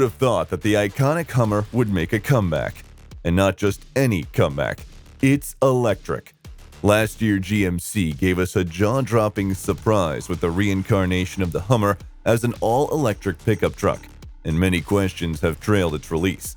would have thought that the iconic Hummer would make a comeback? And not just any comeback. It's electric. Last year, GMC gave us a jaw-dropping surprise with the reincarnation of the Hummer as an all-electric pickup truck, and many questions have trailed its release.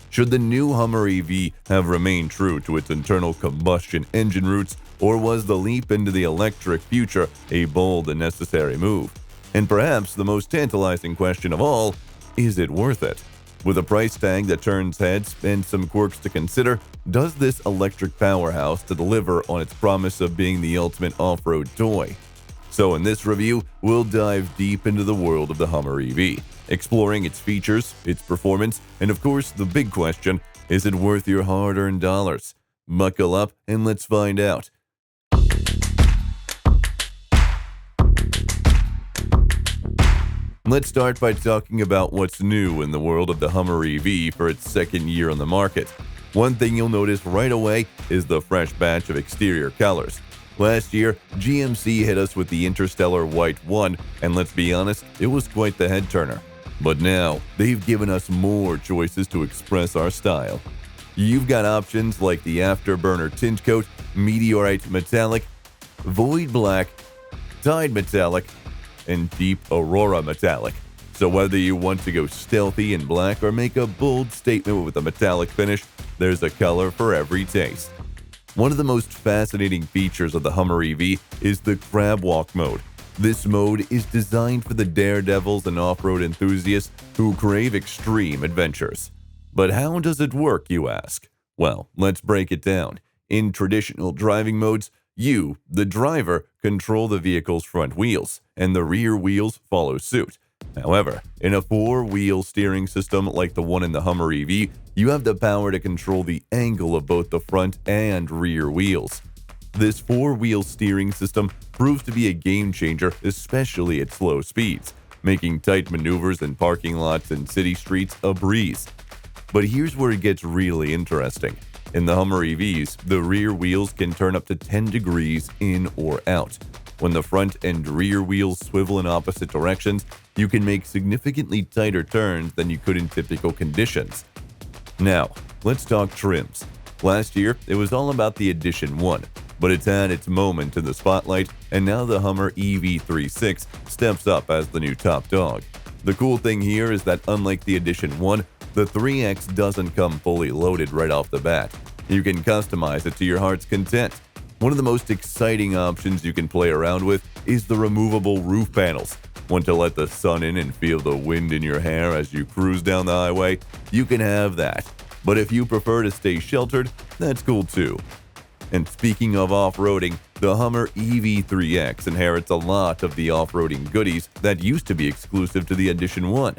Should the new Hummer EV have remained true to its internal combustion engine roots, or was the leap into the electric future a bold and necessary move? And perhaps the most tantalizing question of all, is it worth it? With a price tag that turns heads and some quirks to consider, does this electric powerhouse to deliver on its promise of being the ultimate off-road toy? So in this review, we'll dive deep into the world of the Hummer EV, exploring its features, its performance, and of course the big question, is it worth your hard-earned dollars? Buckle up and let's find out. Let's start by talking about what's new in the world of the Hummer EV for its second year on the market. One thing you'll notice right away is the fresh batch of exterior colors. Last year, GMC hit us with the Interstellar White 1, and let's be honest, it was quite the head-turner. But now, they've given us more choices to express our style. You've got options like the Afterburner Tint Coat, Meteorite Metallic, Void Black, Tide Metallic, and Deep Aurora Metallic. So whether you want to go stealthy in black or make a bold statement with a metallic finish, there's a color for every taste. One of the most fascinating features of the Hummer EV is the Crab Walk mode. This mode is designed for the daredevils and off-road enthusiasts who crave extreme adventures. But how does it work, you ask? Well, let's break it down. In traditional driving modes, you, the driver, control the vehicle's front wheels, and the rear wheels follow suit. However, in a four-wheel steering system like the one in the Hummer EV, you have the power to control the angle of both the front and rear wheels. This four-wheel steering system proves to be a game-changer, especially at slow speeds, making tight maneuvers in parking lots and city streets a breeze. But here's where it gets really interesting. In the Hummer EVs, the rear wheels can turn up to 10 degrees in or out. When the front and rear wheels swivel in opposite directions, you can make significantly tighter turns than you could in typical conditions. Now, let's talk trims. Last year, it was all about the Edition 1, but it's had its moment in the spotlight, and now the Hummer EV36 steps up as the new top dog. The cool thing here is that unlike the Edition 1, the 3X doesn't come fully loaded right off the bat. You can customize it to your heart's content. One of the most exciting options you can play around with is the removable roof panels. Want to let the sun in and feel the wind in your hair as you cruise down the highway? You can have that. But if you prefer to stay sheltered, that's cool too. And speaking of off-roading, the Hummer EV3X inherits a lot of the off-roading goodies that used to be exclusive to the Edition 1.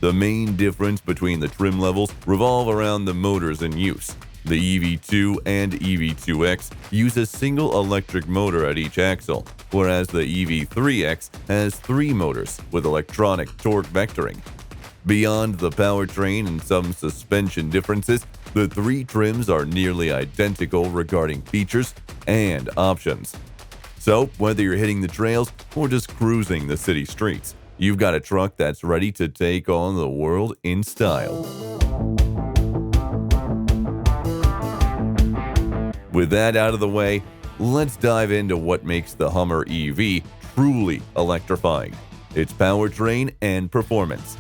The main difference between the trim levels revolve around the motors in use. The EV2 and EV2X use a single electric motor at each axle, whereas the EV3X has three motors with electronic torque vectoring. Beyond the powertrain and some suspension differences, the three trims are nearly identical regarding features and options. So, whether you're hitting the trails or just cruising the city streets, you've got a truck that's ready to take on the world in style. With that out of the way, let's dive into what makes the Hummer EV truly electrifying: its powertrain and performance.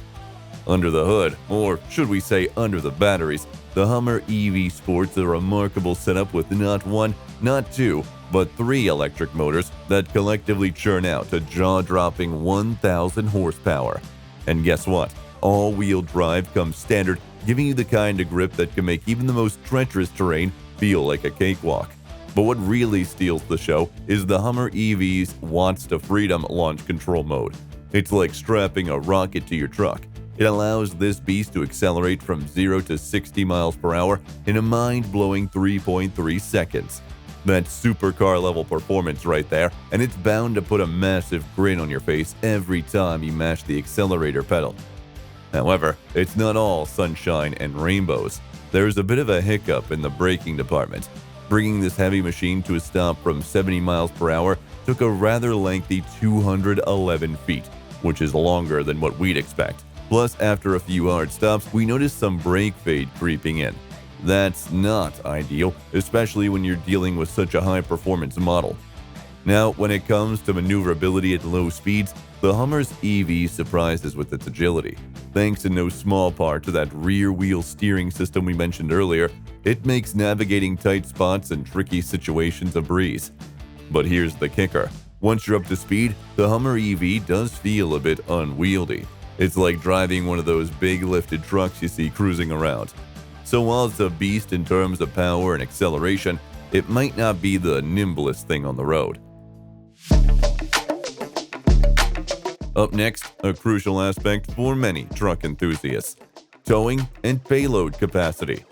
Under the hood, or should we say under the batteries, the Hummer EV sports a remarkable setup with not one, not two, but three electric motors that collectively churn out a jaw-dropping 1,000 horsepower. And guess what? All-wheel drive comes standard, giving you the kind of grip that can make even the most treacherous terrain feel like a cakewalk. But what really steals the show is the Hummer EV's Watts to Freedom launch control mode. It's like strapping a rocket to your truck. It allows this beast to accelerate from 0 to 60 miles per hour in a mind-blowing 3.3 seconds. That's supercar-level performance right there, and it's bound to put a massive grin on your face every time you mash the accelerator pedal. However, it's not all sunshine and rainbows. There's a bit of a hiccup in the braking department. Bringing this heavy machine to a stop from 70 miles per hour took a rather lengthy 211 feet, which is longer than what we'd expect. Plus, after a few hard stops, we notice some brake fade creeping in. That's not ideal, especially when you're dealing with such a high-performance model. Now, when it comes to maneuverability at low speeds, the Hummer's EV surprises with its agility. Thanks in no small part to that rear-wheel steering system we mentioned earlier, it makes navigating tight spots and tricky situations a breeze. But here's the kicker. Once you're up to speed, the Hummer EV does feel a bit unwieldy. It's like driving one of those big lifted trucks you see cruising around. So while it's a beast in terms of power and acceleration, it might not be the nimblest thing on the road. Up next, a crucial aspect for many truck enthusiasts: towing and payload capacity.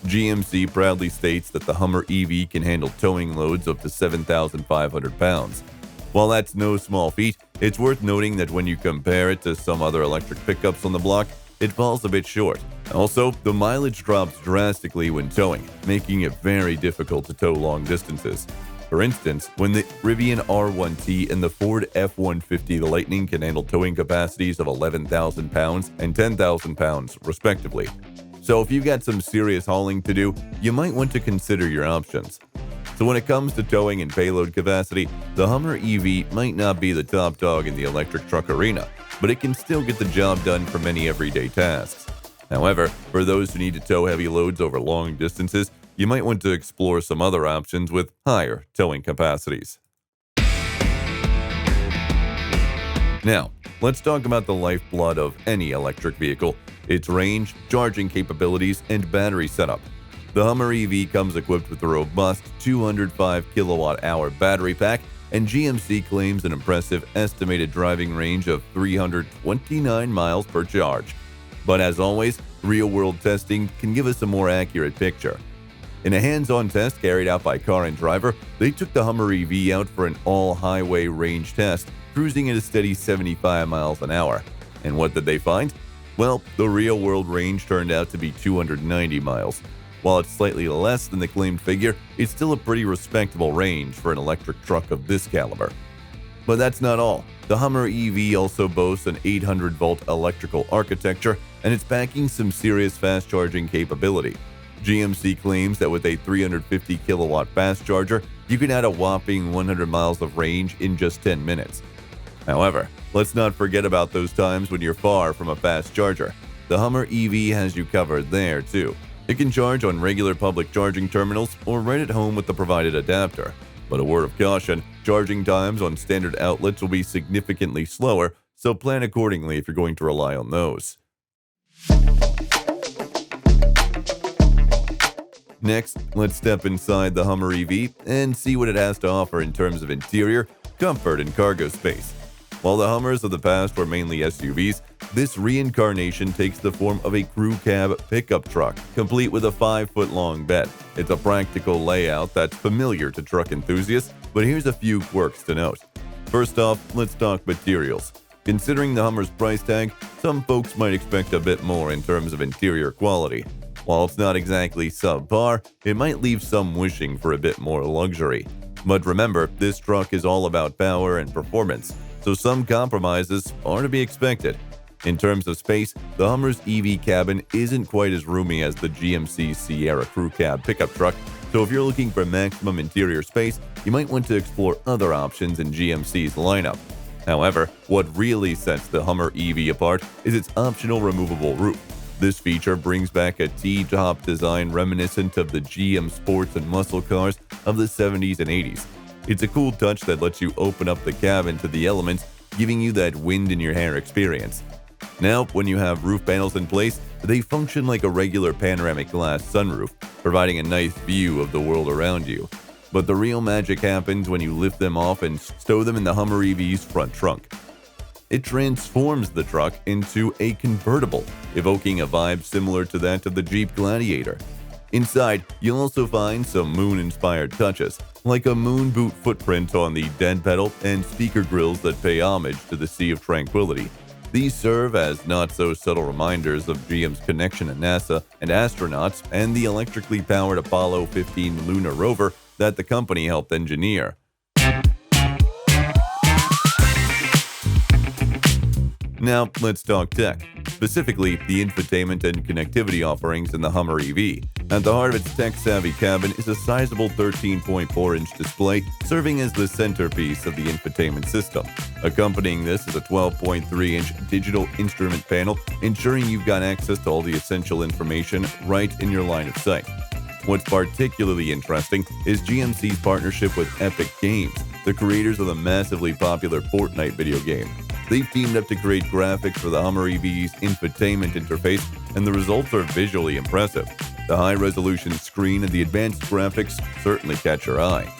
GMC proudly states that the Hummer EV can handle towing loads up to 7,500 pounds. While that's no small feat, it's worth noting that when you compare it to some other electric pickups on the block, it falls a bit short. Also, the mileage drops drastically when towing, making it very difficult to tow long distances. For instance, when the Rivian R1T and the Ford F-150 Lightning can handle towing capacities of 11,000 pounds and 10,000 pounds, respectively. So if you've got some serious hauling to do, you might want to consider your options. So when it comes to towing and payload capacity, the Hummer EV might not be the top dog in the electric truck arena, but it can still get the job done for many everyday tasks. However, for those who need to tow heavy loads over long distances, you might want to explore some other options with higher towing capacities. Now, let's talk about the lifeblood of any electric vehicle: its range, charging capabilities, and battery setup. The Hummer EV comes equipped with a robust 205 kilowatt-hour battery pack, and GMC claims an impressive estimated driving range of 329 miles per charge. But as always, real-world testing can give us a more accurate picture. In a hands-on test carried out by Car and Driver, they took the Hummer EV out for an all-highway range test, cruising at a steady 75 miles an hour. And what did they find? Well, the real-world range turned out to be 290 miles. While it's slightly less than the claimed figure, it's still a pretty respectable range for an electric truck of this caliber. But that's not all. The Hummer EV also boasts an 800-volt electrical architecture, and it's packing some serious fast-charging capability. GMC claims that with a 350 kilowatt fast charger, you can add a whopping 100 miles of range in just 10 minutes. However, let's not forget about those times when you're far from a fast charger. The Hummer EV has you covered there too. It can charge on regular public charging terminals or right at home with the provided adapter. But a word of caution, charging times on standard outlets will be significantly slower, so plan accordingly if you're going to rely on those. Next, let's step inside the Hummer EV and see what it has to offer in terms of interior, comfort, and cargo space. While the Hummers of the past were mainly SUVs, this reincarnation takes the form of a crew cab pickup truck, complete with a 5-foot-long bed. It's a practical layout that's familiar to truck enthusiasts, but here's a few quirks to note. First off, let's talk materials. Considering the Hummer's price tag, some folks might expect a bit more in terms of interior quality. While it's not exactly subpar, it might leave some wishing for a bit more luxury. But remember, this truck is all about power and performance, so some compromises are to be expected. In terms of space, the Hummer's EV cabin isn't quite as roomy as the GMC Sierra Crew Cab pickup truck, so if you're looking for maximum interior space, you might want to explore other options in GMC's lineup. However, what really sets the Hummer EV apart is its optional removable roof. This feature brings back a T-top design reminiscent of the GM sports and muscle cars of the 70s and 80s. It's a cool touch that lets you open up the cabin to the elements, giving you that wind in your hair experience. Now, when you have roof panels in place, they function like a regular panoramic glass sunroof, providing a nice view of the world around you. But the real magic happens when you lift them off and stow them in the Hummer EV's front trunk. It transforms the truck into a convertible, evoking a vibe similar to that of the Jeep Gladiator. Inside, you'll also find some moon-inspired touches, like a moon boot footprint on the dead pedal and speaker grills that pay homage to the Sea of Tranquility. These serve as not-so-subtle reminders of GM's connection to NASA and astronauts and the electrically powered Apollo 15 lunar rover that the company helped engineer. Now, let's talk tech. specifically the infotainment and connectivity offerings in the Hummer EV. At the heart of its tech-savvy cabin is a sizable 13.4-inch display serving as the centerpiece of the infotainment system. Accompanying this is a 12.3-inch digital instrument panel, ensuring you've got access to all the essential information right in your line of sight. What's particularly interesting is GMC's partnership with Epic Games, the creators of the massively popular Fortnite video game. They've teamed up to create graphics for the Hummer EV's infotainment interface, and the results are visually impressive. The high-resolution screen and the advanced graphics certainly catch your eye.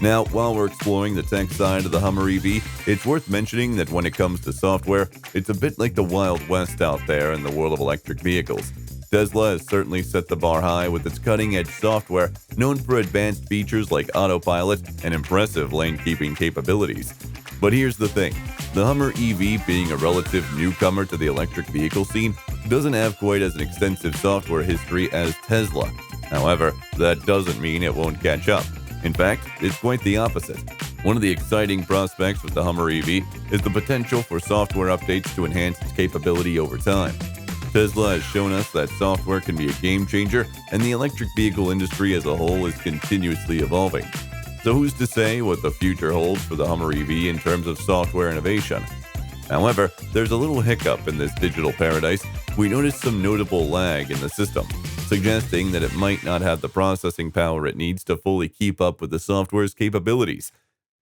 Now, while we're exploring the tech side of the Hummer EV, it's worth mentioning that when it comes to software, it's a bit like the Wild West out there in the world of electric vehicles. Tesla has certainly set the bar high with its cutting-edge software, known for advanced features like autopilot and impressive lane-keeping capabilities. But here's the thing, the Hummer EV, being a relative newcomer to the electric vehicle scene, doesn't have quite as an extensive software history as Tesla. However, that doesn't mean it won't catch up. In fact, it's quite the opposite. One of the exciting prospects with the Hummer EV is the potential for software updates to enhance its capability over time. Tesla has shown us that software can be a game changer, and the electric vehicle industry as a whole is continuously evolving. So who's to say what the future holds for the Hummer EV in terms of software innovation? However, there's a little hiccup in this digital paradise. We noticed some notable lag in the system, suggesting that it might not have the processing power it needs to fully keep up with the software's capabilities.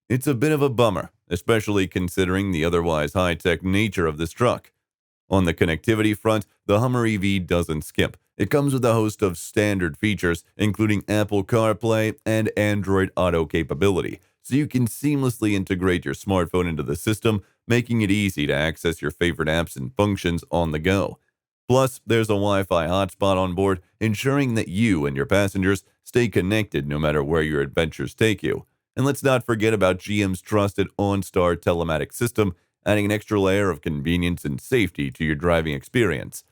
It's a bit of a bummer, especially considering the otherwise high-tech nature of this truck. On the connectivity front, the Hummer EV doesn't skimp. It comes with a host of standard features, including Apple CarPlay and Android Auto capability, so you can seamlessly integrate your smartphone into the system, making it easy to access your favorite apps and functions on the go. Plus, there's a Wi-Fi hotspot on board, ensuring that you and your passengers stay connected no matter where your adventures take you. And let's not forget about GM's trusted OnStar telematics system, adding an extra layer of convenience and safety to your driving experience.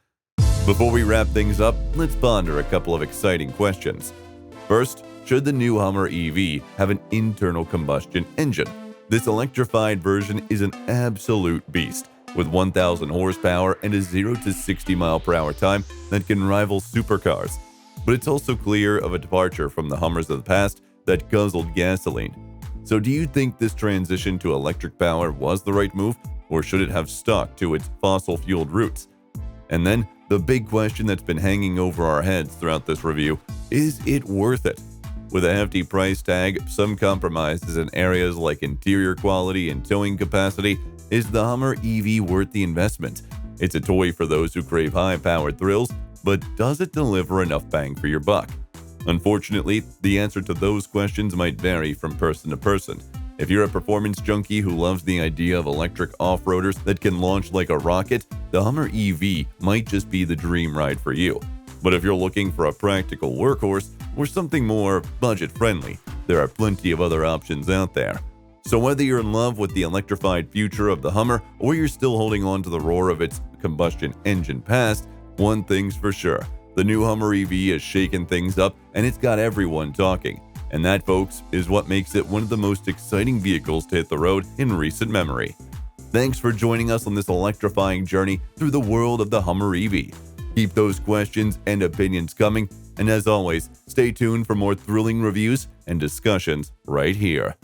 Before we wrap things up, let's ponder a couple of exciting questions. First, should the new Hummer EV have an internal combustion engine? This electrified version is an absolute beast, with 1,000 horsepower and a 0 to 60 mile/hour time that can rival supercars. But it's also clear of a departure from the Hummers of the past that guzzled gasoline. So do you think this transition to electric power was the right move, or should it have stuck to its fossil-fueled roots? And then, the big question that's been hanging over our heads throughout this review, is it worth it? With a hefty price tag, some compromises in areas like interior quality and towing capacity, is the Hummer EV worth the investment? It's a toy for those who crave high-powered thrills, but does it deliver enough bang for your buck? Unfortunately, the answer to those questions might vary from person to person. If you're a performance junkie who loves the idea of electric off-roaders that can launch like a rocket, the Hummer EV might just be the dream ride for you. But if you're looking for a practical workhorse or something more budget-friendly, there are plenty of other options out there. So whether you're in love with the electrified future of the Hummer or you're still holding on to the roar of its combustion engine past, one thing's for sure. The new Hummer EV has shaken things up, and it's got everyone talking. And that, folks, is what makes it one of the most exciting vehicles to hit the road in recent memory. Thanks for joining us on this electrifying journey through the world of the Hummer EV. Keep those questions and opinions coming, and as always, stay tuned for more thrilling reviews and discussions right here.